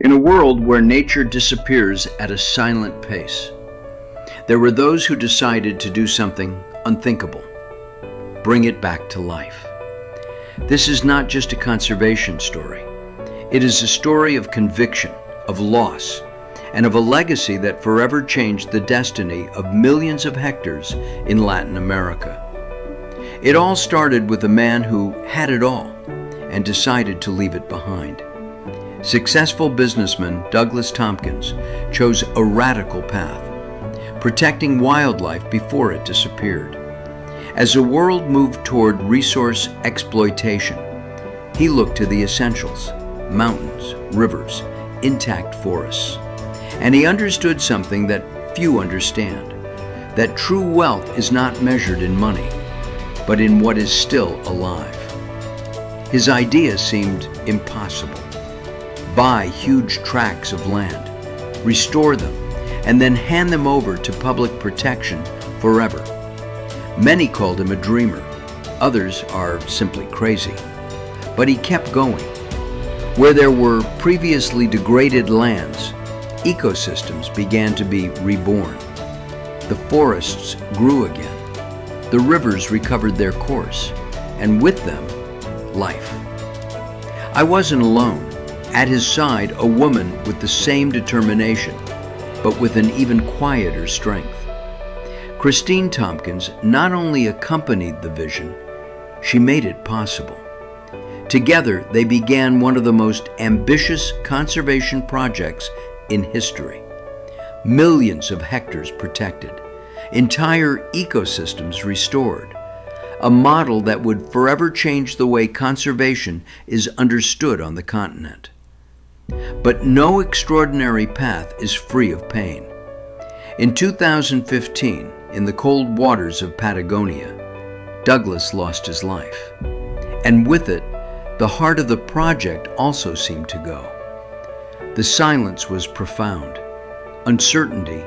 In a world where nature disappears at a silent pace, there were those who decided to do something unthinkable: bring it back to life. This is not just a conservation story. It is a story of conviction, of loss, and of a legacy that forever changed the destiny of millions of hectares in Latin America. It all started with a man who had it all and decided to leave it behind. Successful businessman Douglas Tompkins chose a radical path, protecting wildlife before it disappeared. As the world moved toward resource exploitation, he looked to the essentials: mountains, rivers, intact forests. And he understood something that few understand: that true wealth is not measured in money, but in what is still alive. His idea seemed impossible. Buy huge tracts of land, restore them, and then hand them over to public protection forever. Many called him a dreamer. Others are simply crazy. But he kept going. Where there were previously degraded lands, ecosystems began to be reborn. The forests grew again. The rivers recovered their course, and with them, life. I wasn't alone. At his side, a woman with the same determination, but with an even quieter strength. Kristine Tompkins not only accompanied the vision, she made it possible. Together, they began one of the most ambitious conservation projects in history. Millions of hectares protected, entire ecosystems restored, a model that would forever change the way conservation is understood on the continent. But no extraordinary path is free of pain. In 2015, in the cold waters of Patagonia, Douglas lost his life. And with it, the heart of the project also seemed to go. The silence was profound, uncertainty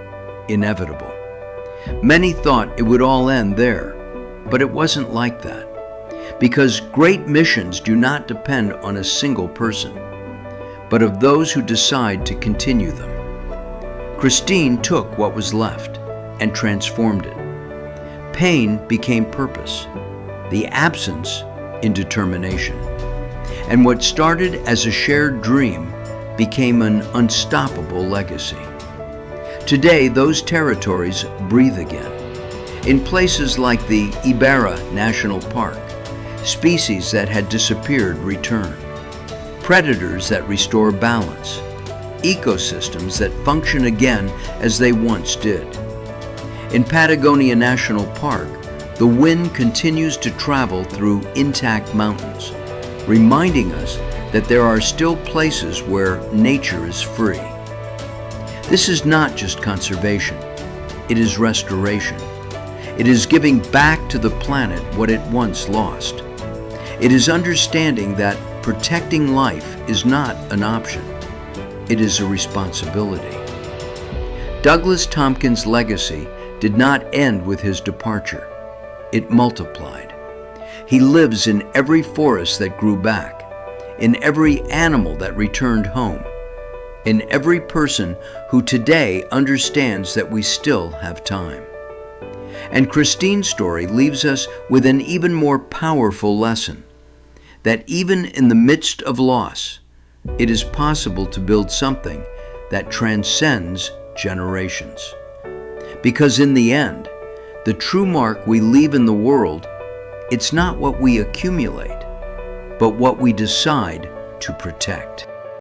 inevitable. Many thought it would all end there, but it wasn't like that. Because great missions do not depend on a single person, but of those who decide to continue them. Kristine took what was left and transformed it. Pain became purpose, the absence in determination. And what started as a shared dream became an unstoppable legacy. Today, those territories breathe again. In places like the Ibarra National Park, species that had disappeared return. Predators that restore balance, ecosystems that function again as they once did. In Patagonia National Park, the wind continues to travel through intact mountains, reminding us that there are still places where nature is free. This is not just conservation, it is restoration. It is giving back to the planet what it once lost. It is understanding that protecting life is not an option. It is a responsibility. Douglas Tompkins' legacy did not end with his departure. It multiplied. He lives in every forest that grew back, in every animal that returned home, in every person who today understands that we still have time. And Kristine's story leaves us with an even more powerful lesson: that even in the midst of loss, it is possible to build something that transcends generations. Because in the end, the true mark we leave in the world, it's not what we accumulate, but what we decide to protect.